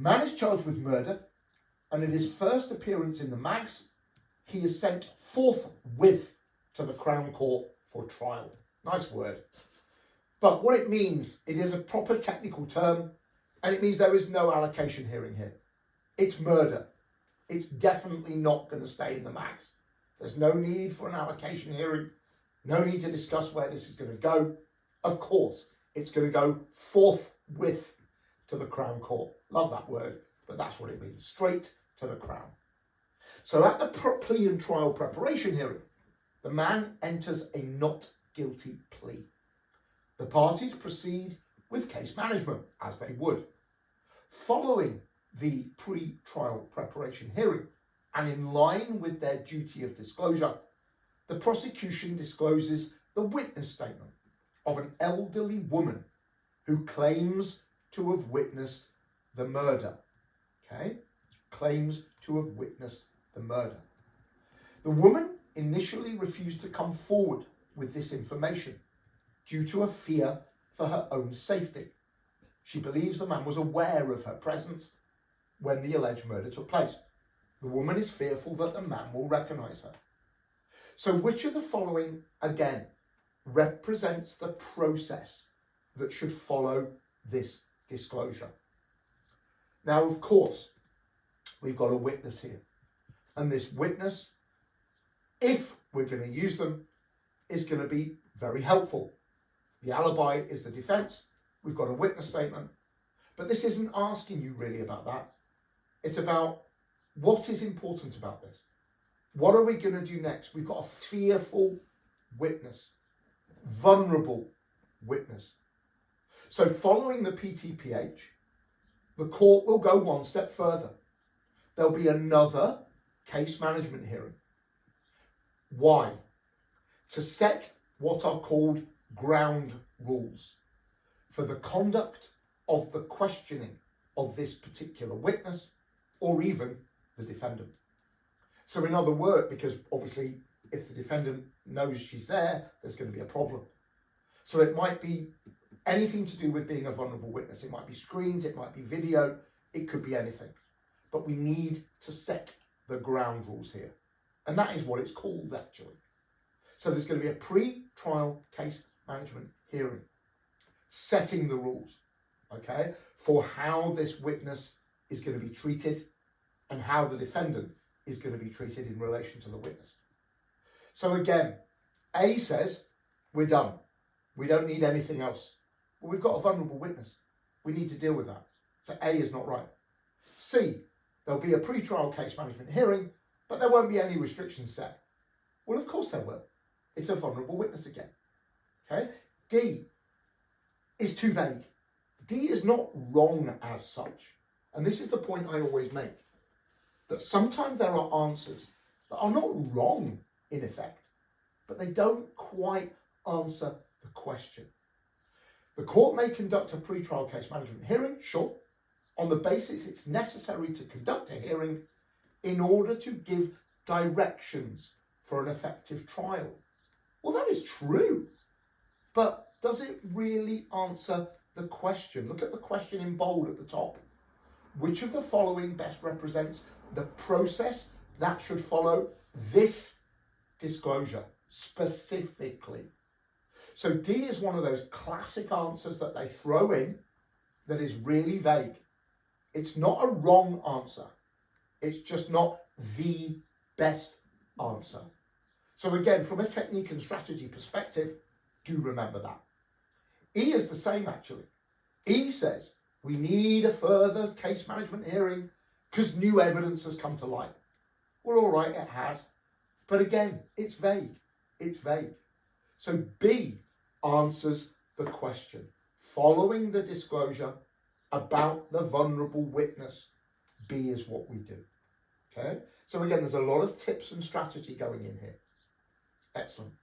Man is charged with murder, and at his first appearance in the mags, he is sent forthwith to the Crown Court for trial. Nice word. But what it means, it is a proper technical term, and it means there is no allocation hearing here. It's murder. It's definitely not going to stay in the mags. There's no need for an allocation hearing, no need to discuss where this is going to go. Of course, it's going to go forthwith to the Crown Court. Love that word, but that's what it means. Straight to the Crown. So at the plea and trial preparation hearing, the man enters a not guilty plea. The parties proceed with case management, as they would. Following the pre-trial preparation hearing, and in line with their duty of disclosure, the prosecution discloses the witness statement of an elderly woman who claims to have witnessed the murder. Okay? Claims to have witnessed the murder. The woman initially refused to come forward with this information due to a fear for her own safety. She believes the man was aware of her presence when the alleged murder took place. The woman is fearful that the man will recognise her. So which of the following, again, represents the process that should follow this disclosure? Now, of course, we've got a witness here. And this witness, if we're going to use them, is going to be very helpful. The alibi is the defence. We've got a witness statement. But this isn't asking you really about that. It's about what is important about this. What are we going to do next? We've got a fearful witness, vulnerable witness. So following the PTPH, the court will go one step further. There'll be another case management hearing. Why? To set what are called ground rules for the conduct of the questioning of this particular witness or even the defendant. So in other words, because obviously if the defendant knows she's there, there's going to be a problem. So it might be anything to do with being a vulnerable witness. It might be screens, it might be video, it could be anything. But we need to set the ground rules here. And that is what it's called, actually. So there's going to be a pre-trial case management hearing, setting the rules, okay, for how this witness is going to be treated and how the defendant is going to be treated in relation to the witness. So again, A says, we're done. We don't need anything else. Well, we've got a vulnerable witness. We need to deal with that. So A is not right. C, there'll be a pre-trial case management hearing, but there won't be any restrictions set. Well, of course there will. It's a vulnerable witness again. Okay? D is too vague. D is not wrong as such. And this is the point I always make. That sometimes there are answers that are not wrong in effect, but they don't quite answer the question. The court may conduct a pre-trial case management hearing, sure, on the basis it's necessary to conduct a hearing in order to give directions for an effective trial. Well, that is true, but does it really answer the question? Look at the question in bold at the top. Which of the following best represents the process that should follow this disclosure specifically? So D is one of those classic answers that they throw in that is really vague. It's not a wrong answer. It's just not the best answer. So again, from a technique and strategy perspective, do remember that. E is the same actually. E says, we need a further case management hearing because new evidence has come to light. Well, all right, it has. But again, it's vague. It's vague. So B answers the question. Following the disclosure about the vulnerable witness, B is what we do. Okay? So again, there's a lot of tips and strategy going in here. Excellent.